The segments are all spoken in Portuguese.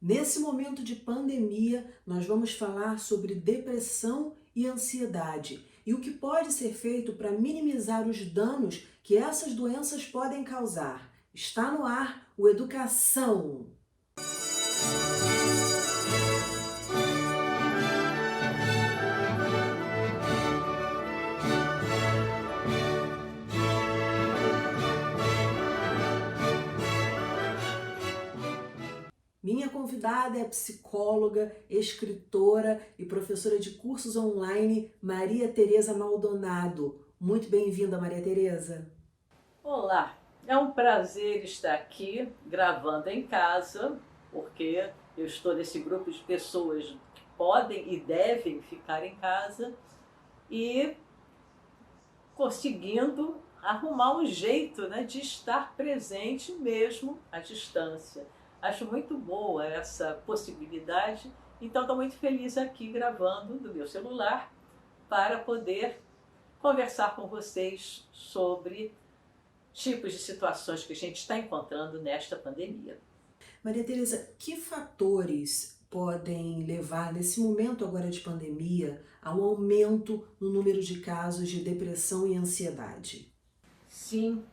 Nesse momento de pandemia, nós vamos falar sobre depressão e ansiedade e o que pode ser feito para minimizar os danos que essas doenças podem causar. Está no ar o Educação. Minha convidada é a psicóloga, escritora e professora de cursos online Maria Tereza Maldonado. Muito bem-vinda, Maria Tereza. Olá, é um prazer estar aqui gravando em casa, porque eu estou nesse grupo de pessoas que podem e devem ficar em casa e conseguindo arrumar um jeito, né, de estar presente mesmo à distância. Acho muito boa essa possibilidade, então estou muito feliz aqui gravando do meu celular para poder conversar com vocês sobre tipos de situações que a gente está encontrando nesta pandemia. Maria Tereza, que fatores podem levar, nesse momento agora de pandemia, a um aumento no número de casos de depressão e ansiedade? Sim,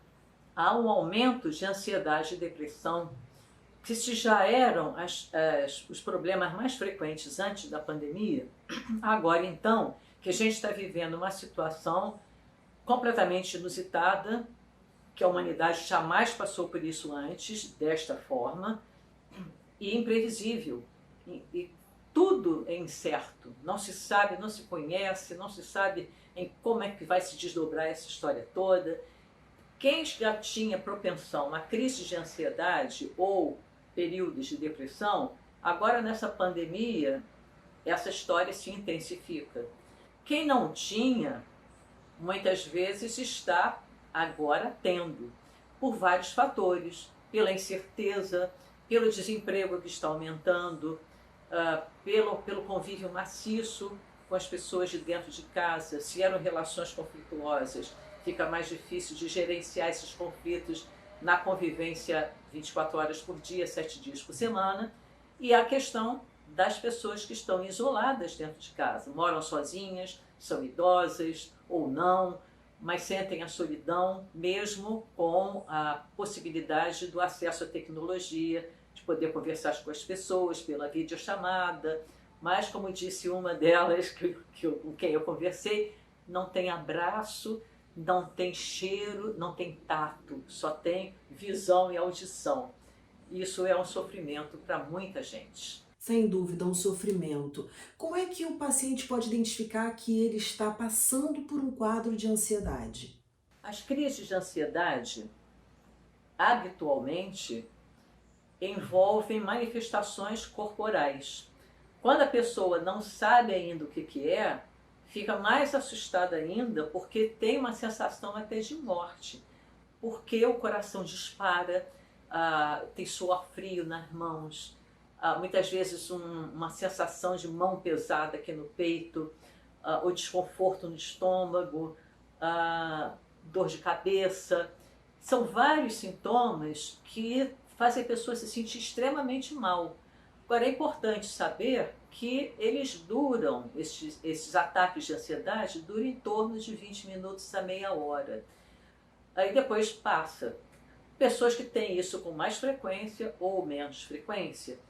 há um aumento de ansiedade e depressão, que se já eram os problemas mais frequentes antes da pandemia, agora então que a gente está vivendo uma situação completamente inusitada, que a humanidade jamais passou por isso antes, desta forma, e imprevisível. E tudo é incerto, não se sabe, não se conhece, não se sabe em como é que vai se desdobrar essa história toda. Quem já tinha propensão a crise de ansiedade ou períodos de depressão, agora nessa pandemia, essa história se intensifica. Quem não tinha, muitas vezes está agora tendo, por vários fatores, pela incerteza, pelo desemprego que está aumentando, pelo convívio maciço com as pessoas de dentro de casa. Se eram relações conflituosas, fica mais difícil de gerenciar esses conflitos na convivência 24 horas por dia, 7 dias por semana. E a questão das pessoas que estão isoladas dentro de casa, moram sozinhas, são idosas ou não, mas sentem a solidão mesmo com a possibilidade do acesso à tecnologia, de poder conversar com as pessoas pela videochamada, mas como disse uma delas com quem eu conversei, não tem abraço, não tem cheiro, não tem tato, só tem visão e audição. Isso é um sofrimento para muita gente. Sem dúvida, um sofrimento. Como é que o paciente pode identificar que ele está passando por um quadro de ansiedade? As crises de ansiedade, habitualmente, envolvem manifestações corporais. Quando a pessoa não sabe ainda o que é, fica mais assustada ainda porque tem uma sensação até de morte, porque o coração dispara, tem suor frio nas mãos, muitas vezes uma sensação de mão pesada aqui no peito, o desconforto no estômago, dor de cabeça. São vários sintomas que fazem a pessoa se sentir extremamente mal. Agora, é importante saber que eles duram, esses ataques de ansiedade, duram em torno de 20 minutos a meia hora. Aí depois passa. Pessoas que têm isso com mais frequência ou menos frequência,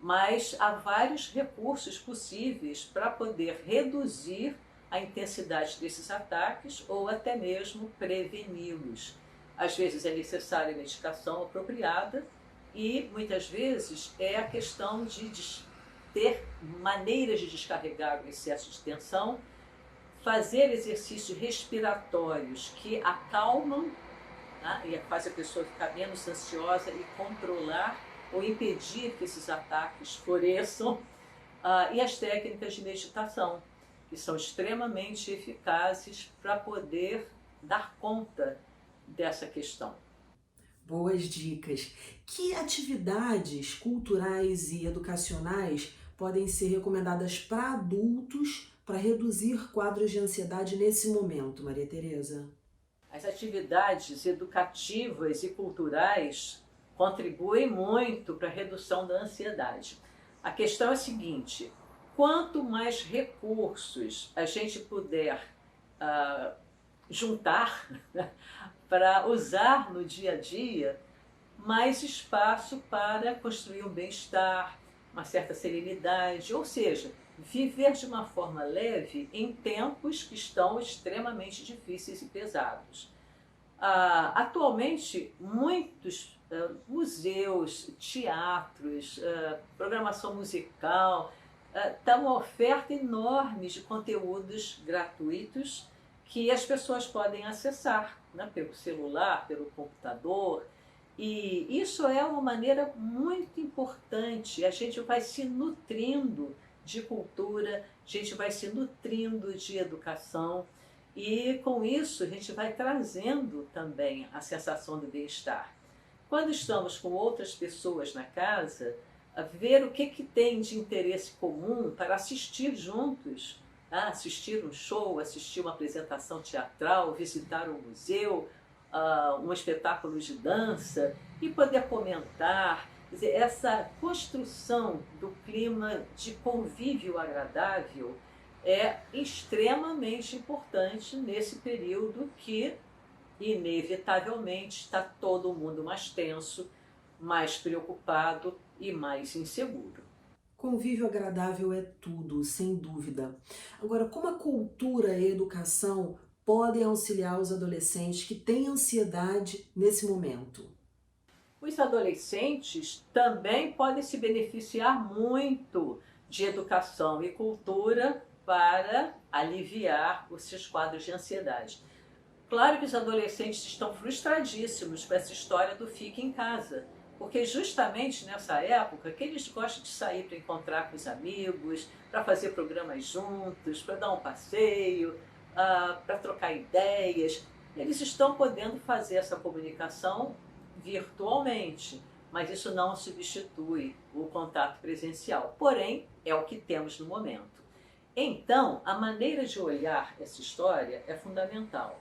mas há vários recursos possíveis para poder reduzir a intensidade desses ataques ou até mesmo preveni-los. Às vezes é necessária medicação apropriada e muitas vezes é a questão de ter maneiras de descarregar o excesso de tensão, fazer exercícios respiratórios que acalmam, né, e faz a pessoa ficar menos ansiosa e controlar ou impedir que esses ataques floresçam, e as técnicas de meditação, que são extremamente eficazes para poder dar conta dessa questão. Boas dicas. Que atividades culturais e educacionais podem ser recomendadas para adultos para reduzir quadros de ansiedade nesse momento, Maria Tereza? As atividades educativas e culturais contribuem muito para a redução da ansiedade. A questão é a seguinte: quanto mais recursos a gente puder juntar para usar no dia a dia, mais espaço para construir um bem-estar, uma certa serenidade, ou seja, viver de uma forma leve em tempos que estão extremamente difíceis e pesados. Atualmente, muitos museus, teatros, programação musical, está uma oferta enorme de conteúdos gratuitos que as pessoas podem acessar, né, pelo celular, pelo computador. E isso é uma maneira muito importante. A gente vai se nutrindo de cultura, a gente vai se nutrindo de educação e com isso a gente vai trazendo também a sensação do bem-estar. Quando estamos com outras pessoas na casa, ver o que tem de interesse comum para assistir juntos, assistir um show, assistir uma apresentação teatral, visitar um museu, um espetáculo de dança e poder comentar. Quer dizer, essa construção do clima de convívio agradável é extremamente importante nesse período que, inevitavelmente, está todo mundo mais tenso, mais preocupado e mais inseguro. Convívio agradável é tudo, sem dúvida. Agora, como a cultura e a educação podem auxiliar os adolescentes que têm ansiedade nesse momento? Os adolescentes também podem se beneficiar muito de educação e cultura para aliviar os seus quadros de ansiedade. Claro que os adolescentes estão frustradíssimos com essa história do fique em casa, porque justamente nessa época que eles gostam de sair para encontrar com os amigos, para fazer programas juntos, para dar um passeio, para trocar ideias. Eles estão podendo fazer essa comunicação virtualmente, mas isso não substitui o contato presencial. Porém, é o que temos no momento. Então, a maneira de olhar essa história é fundamental,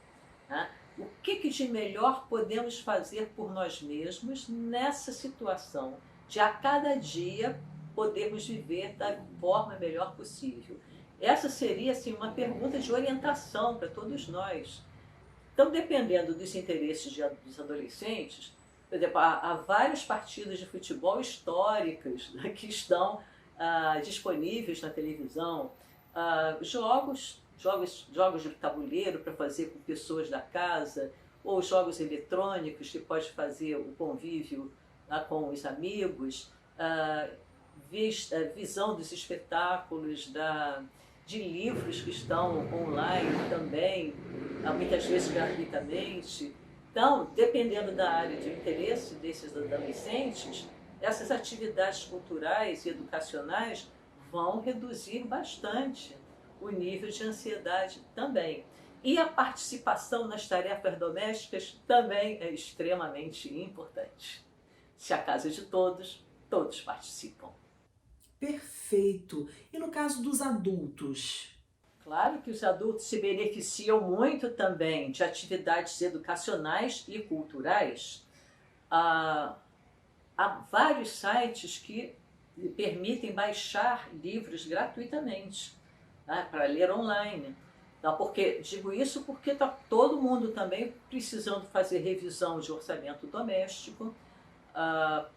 né? O que de melhor podemos fazer por nós mesmos nessa situação de a cada dia podermos viver da forma melhor possível? Essa seria assim, uma pergunta de orientação para todos nós. Então, dependendo dos interesses dos adolescentes, por exemplo, há vários partidos de futebol históricos, né, que estão disponíveis na televisão, jogos de tabuleiro para fazer com pessoas da casa, ou jogos eletrônicos que pode fazer o convívio com os amigos, visão dos espetáculos, de livros que estão online também, muitas vezes gratuitamente. Então, dependendo da área de interesse desses adolescentes, essas atividades culturais e educacionais vão reduzir bastante o nível de ansiedade também. E a participação nas tarefas domésticas também é extremamente importante. Se a casa é de todos, todos participam. Perfeito. E no caso dos adultos? Claro que os adultos se beneficiam muito também de atividades educacionais e culturais. Há vários sites que permitem baixar livros gratuitamente, né, para ler online. Então, digo isso porque está todo mundo também precisando fazer revisão de orçamento doméstico,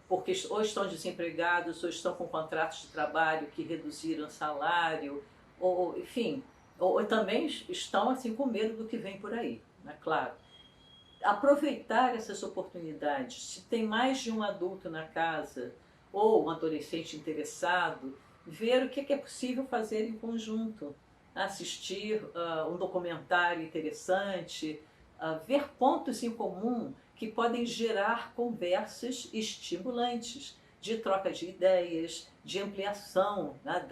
porque ou estão desempregados ou estão com contratos de trabalho que reduziram o salário, ou enfim, ou também estão assim com medo do que vem por aí, né? Claro. Aproveitar essas oportunidades, se tem mais de um adulto na casa ou um adolescente interessado, ver o que é possível fazer em conjunto, assistir um documentário interessante, ver pontos em comum que podem gerar conversas estimulantes, de troca de ideias, de ampliação, né,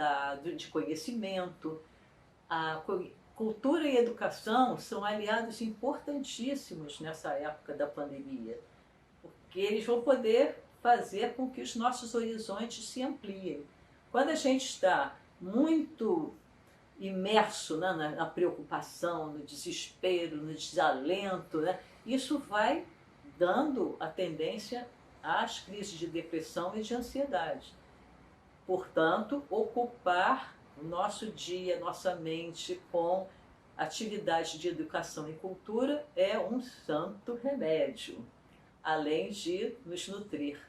de conhecimento. A cultura e educação são aliados importantíssimos nessa época da pandemia, porque eles vão poder fazer com que os nossos horizontes se ampliem. Quando a gente está muito imerso, né, na preocupação, no desespero, no desalento, né, isso vai dando a tendência às crises de depressão e de ansiedade. Portanto, ocupar o nosso dia, nossa mente com atividade de educação e cultura é um santo remédio, além de nos nutrir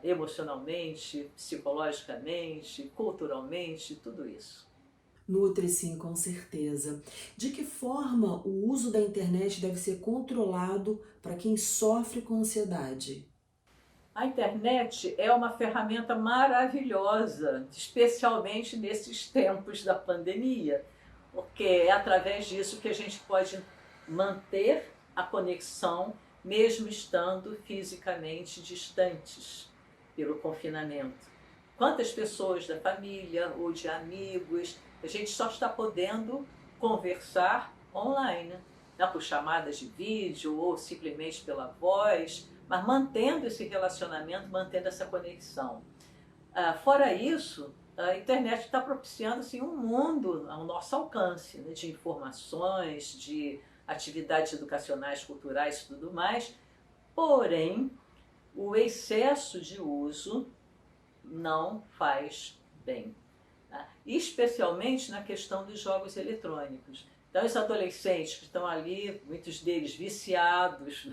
emocionalmente, psicologicamente, culturalmente, tudo isso. Nutre sim, com certeza. De que forma o uso da internet deve ser controlado para quem sofre com ansiedade? A internet é uma ferramenta maravilhosa, especialmente nesses tempos da pandemia, porque é através disso que a gente pode manter a conexão, mesmo estando fisicamente distantes pelo confinamento. Quantas pessoas da família ou de amigos, a gente só está podendo conversar online, né, por chamadas de vídeo ou simplesmente pela voz, mas mantendo esse relacionamento, mantendo essa conexão. Fora isso, a internet está propiciando assim, um mundo ao nosso alcance, né, de informações, de atividades educacionais, culturais e tudo mais, porém, o excesso de uso não faz bem, tá? Especialmente na questão dos jogos eletrônicos. Então, os adolescentes que estão ali, muitos deles viciados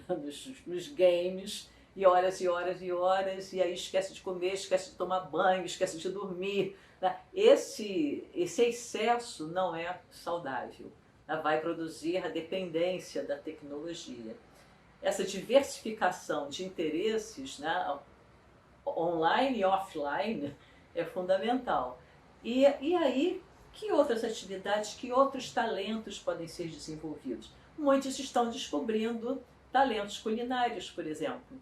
nos games, e horas e horas e horas, e aí esquece de comer, esquece de tomar banho, esquece de dormir. Né? Esse excesso não é saudável, tá? Vai produzir a dependência da tecnologia. Essa diversificação de interesses, né, online e offline, é fundamental. E aí, que outras atividades, que outros talentos podem ser desenvolvidos? Muitos estão descobrindo talentos culinários, por exemplo.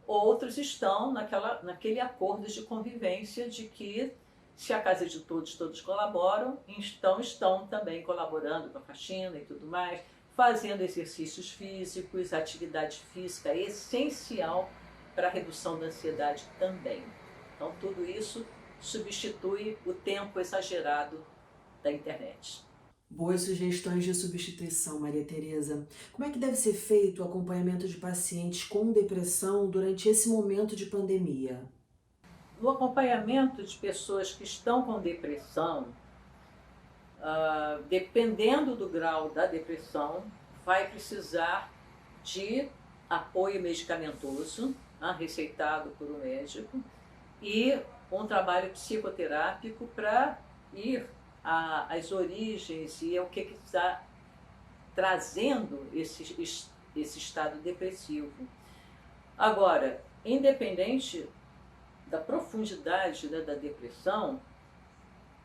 Outros estão naquele acordo de convivência de que, se a casa é de todos, todos colaboram, então estão também colaborando com a faxina e tudo mais, fazendo exercícios físicos, atividade física é essencial para a redução da ansiedade também. Então, tudo isso substitui o tempo exagerado da internet. Boas sugestões de substituição, Maria Tereza. Como é que deve ser feito o acompanhamento de pacientes com depressão durante esse momento de pandemia? No acompanhamento de pessoas que estão com depressão, dependendo do grau da depressão, vai precisar de apoio medicamentoso, receitado por um médico, e um trabalho psicoterápico para ir às origens e ao que está trazendo esse estado depressivo. Agora, independente da profundidade, né, da depressão,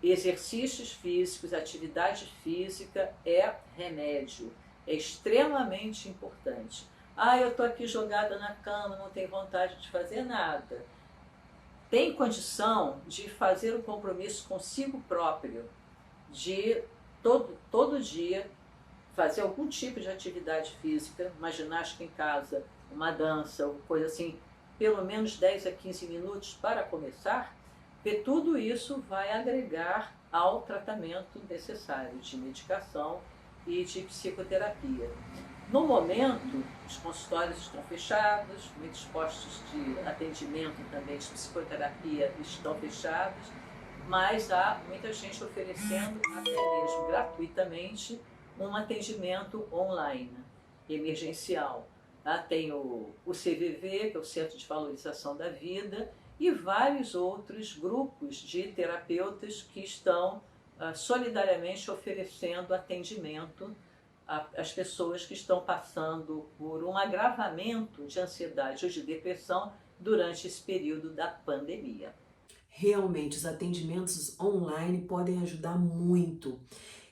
exercícios físicos, atividade física é remédio, é extremamente importante. Eu estou aqui jogada na cama, não tenho vontade de fazer nada. Tem condição de fazer um compromisso consigo próprio, de todo dia fazer algum tipo de atividade física, uma ginástica em casa, uma dança, uma coisa assim, pelo menos 10 a 15 minutos para começar, porque tudo isso vai agregar ao tratamento necessário de medicação e de psicoterapia. No momento, os consultórios estão fechados, muitos postos de atendimento também de psicoterapia estão fechados, mas há muita gente oferecendo, até mesmo gratuitamente, um atendimento online, emergencial. Tem o CVV, que é o Centro de Valorização da Vida, e vários outros grupos de terapeutas que estão solidariamente oferecendo atendimento às pessoas que estão passando por um agravamento de ansiedade ou de depressão durante esse período da pandemia. Realmente, os atendimentos online podem ajudar muito.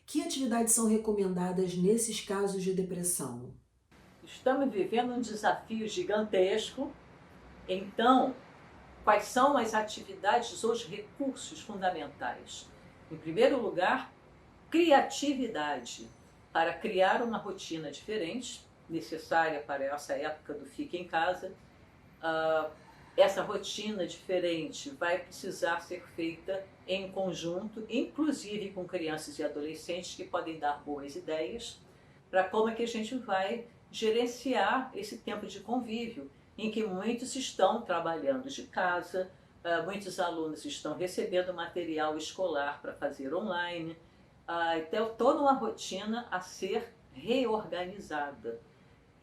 Que atividades são recomendadas nesses casos de depressão? Estamos vivendo um desafio gigantesco, então, quais são as atividades ou os recursos fundamentais? Em primeiro lugar, criatividade, para criar uma rotina diferente, necessária para essa época do fique em casa. Essa rotina diferente vai precisar ser feita em conjunto, inclusive com crianças e adolescentes que podem dar boas ideias para como é que a gente vai gerenciar esse tempo de convívio, em que muitos estão trabalhando de casa, muitos alunos estão recebendo material escolar para fazer online, então toda uma rotina a ser reorganizada.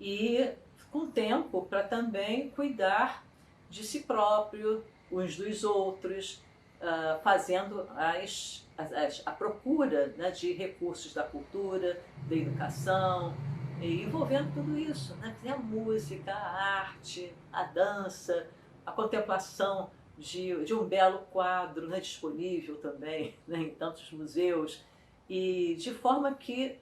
E com tempo para também cuidar de si próprio, uns dos outros, fazendo a procura, né, de recursos da cultura, da educação, e envolvendo tudo isso, né? A música, a arte, a dança, a contemplação de um belo quadro, né, disponível também, né, em tantos museus, e de forma que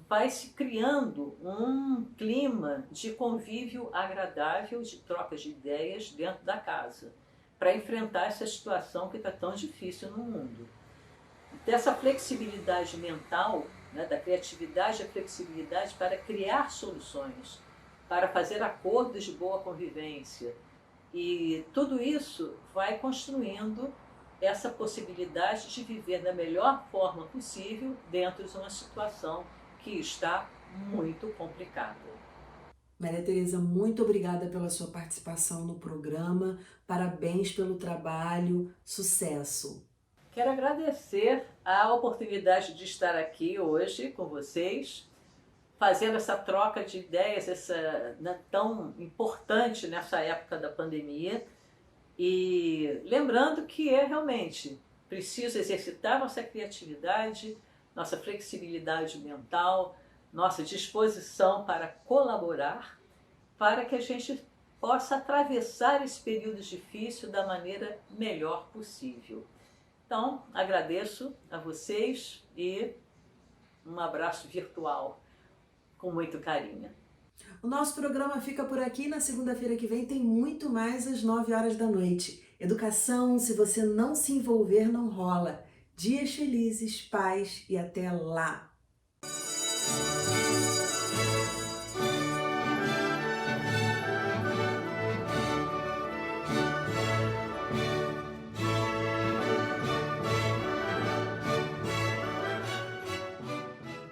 vai se criando um clima de convívio agradável, de troca de ideias dentro da casa, para enfrentar essa situação que está tão difícil no mundo. Dessa flexibilidade mental, né, da criatividade e flexibilidade para criar soluções, para fazer acordos de boa convivência. E tudo isso vai construindo essa possibilidade de viver da melhor forma possível dentro de uma situação que está muito complicada. Maria Tereza, muito obrigada pela sua participação no programa. Parabéns pelo trabalho. Sucesso! Quero agradecer a oportunidade de estar aqui hoje com vocês, fazendo essa troca de ideias, tão importante nessa época da pandemia. E lembrando que é realmente preciso exercitar nossa criatividade, nossa flexibilidade mental, nossa disposição para colaborar, para que a gente possa atravessar esse período difícil da maneira melhor possível. Então, agradeço a vocês e um abraço virtual com muito carinho. O nosso programa fica por aqui. Na segunda-feira que vem tem muito mais às 9 horas da noite. Educação, se você não se envolver, não rola. Dias felizes, paz e até lá!